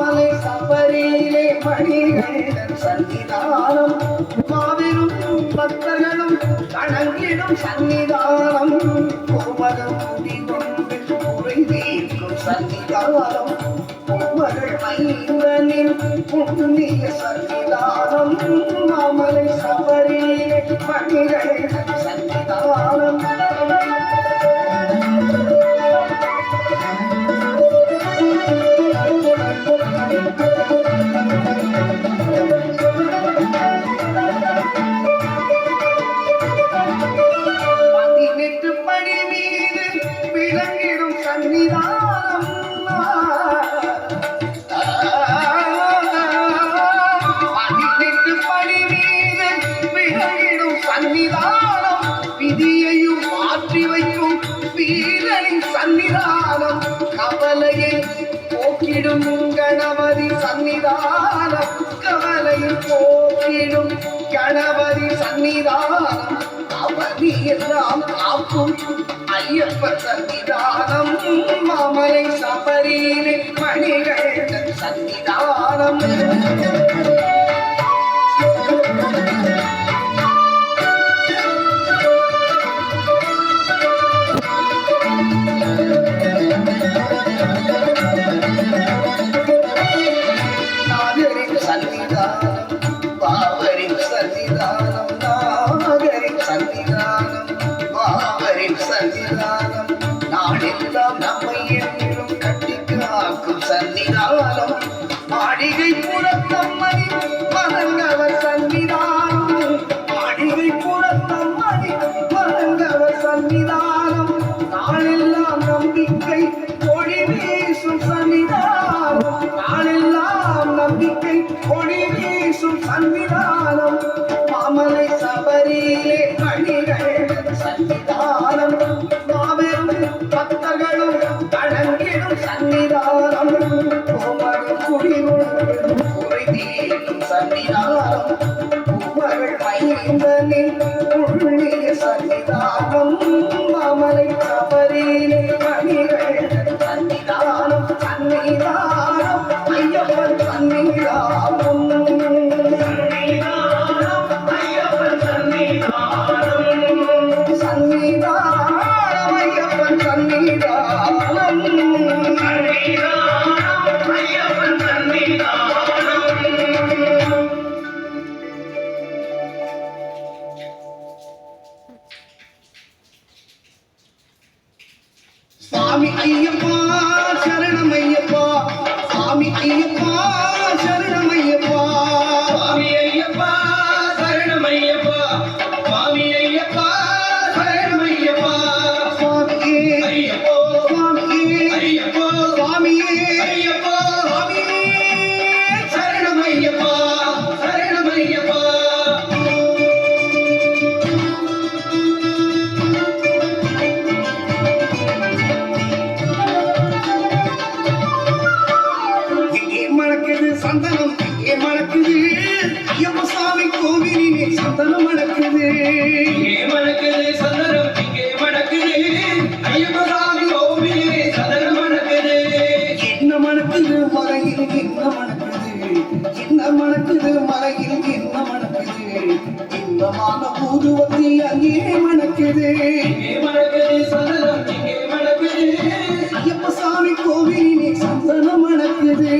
மாமலை சபரியிலே மணிகண்டன் சன்னிதானம் மாபெரும் பக்தர்களும் வணங்கிடும் சன்னிதானம் கோமகள் முடிவொன்று குறை தீர்க்கும் சன்னிதானம் கோமகள் மைந்தனின் புண்ணிய சன்னிதானம் மாமலை சபரியிலே மணிகண்டன் சன்னிதானம் விதியையும் மாற்றி வைக்கும் வீரனின் சன்னிதானம் கவலையை போக்கிடும் கணபதி சன்னிதானம் கவலையை போக்கிடும் கணபதி சன்னிதானம் அவதி எல்லாம் காக்கும் ஐயப்ப சன்னிதானம் மாமலை சபரியிலே மணிகண்டன் சன்னிதானம் நாடெல்லாம் நம்மை என்னும் கட்டி காக்கும் சன்னிதானம் மாளிகை புறத்தம்மணி மறந்தவர் சன்னிதானம் மாளிகை புறத்தம்மணி மறந்தவர் சன்னிதானம் நாளெல்லாம் நம்பிக்கை ஒளி வீசும் சன்னிதானம் நாளெல்லாம் நம்பிக்கை ஒளி வீசும் சன்னிதானம் மாமலை சபரியிலே மணிகண்டன் சன்னிதானம் பக்தர்களும் வணங்கிடும் சன்னிதானம் கோமகள் குடிகொள்ளும் குறை தீர்க்கும் சன்னிதானம் கோமகள் மைந்தனின் புண்ணிய சன்னிதானம் மாமலை சபரியிலே மணிகண்டன் சன்னிதானம் சன்னிதானம் ஐயப்பன் சன்னிதானம் சுவாமி ஐயப்பா சரணம் ஐயப்பா சுவாமி ஐயப்பா சரணம் ஐயப்பா சுவாமி ஐயப்பா சரணம் ஐயப்பா சுவாமி ஐயப்பா சரணம் ஐயப்பா சுவாமியே ஐயப்போ சுவாமியே ஐயப்போ சுவாமியே ஐயப்போ சுவாமியே சரணம் ஐயப்பா சரணம் ஐயப்பா சந்தனம் இங்கே மணக்குது ஐயப்ப சாமி கோவிலிலே சந்தனம் மணக்குது இங்கே மணக்குது சந்தனம் இங்கே மணக்குது ஐயப்ப சாமி கோவிலிலே சந்தனம் மணக்குது என்ன மணக்குது மலையில் என்ன மணக்குது என்ன மணக்குது மலையில் என்ன மணக்குது இன்பமான ஊதுவத்தி அங்கே மணக்குது இங்கே மணக்குது சந்தனம் இங்கே மணக்குது ஐயப்ப சாமி கோவிலிலே சந்தனம் மணக்குது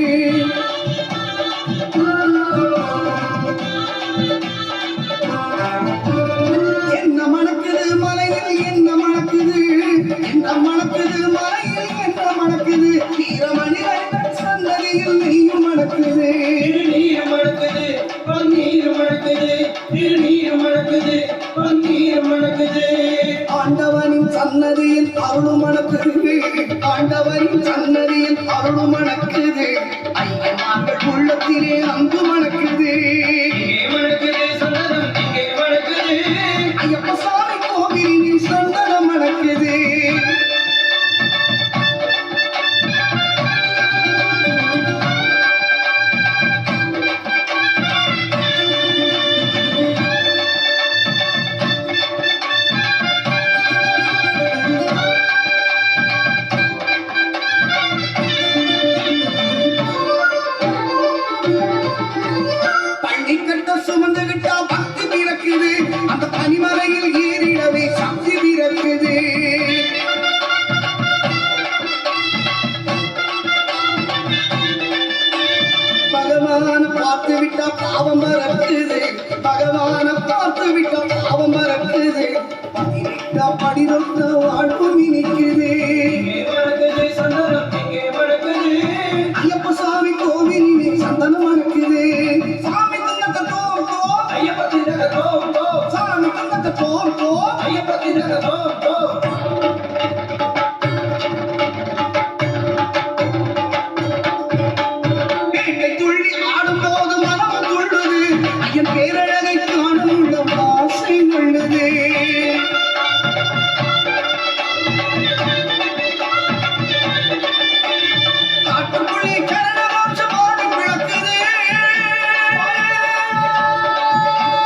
என்ன மணக்குது மலையில் என்ன மணக்குது என்ன மணக்குது மலையில் என்ன மணக்குது வீரமணிகண்டன் சன்னதியில் நீயும் மணக்குது நீர் மணக்குது பன்னீர் மணக்குது நீர் மணக்குது பன்னீர் மணக்குது ஆண்டவனின் சன்னதியில் அருளும் மணக்குது ஆண்டவனின் சன்னதியில் அருளும் மணக்குது ஐயமார்கள் உள்ளத்திலே அங்கு மணக்குது ஐயப்ப சாமி கோவிலில் சந்தனம் மணக்குது பகவான பார்த்து விட்டா பாவம் பறக்குது, பகவான பார்த்து விட்டா பாவம் பறக்குது, பதினெட்டா படிதொட்ட வாழ்வு இனிக்குது. ஐயப்ப சாமி கோவிலிலே சந்தனம் மணக்குது, சாமி தந்தக்க தோம் தோம், சாமி தந்தக்க தோம் தோம். பேட்டை துள்ளி ஆடும்போது மனம் துள்ளுது, ஐயன் பேரழ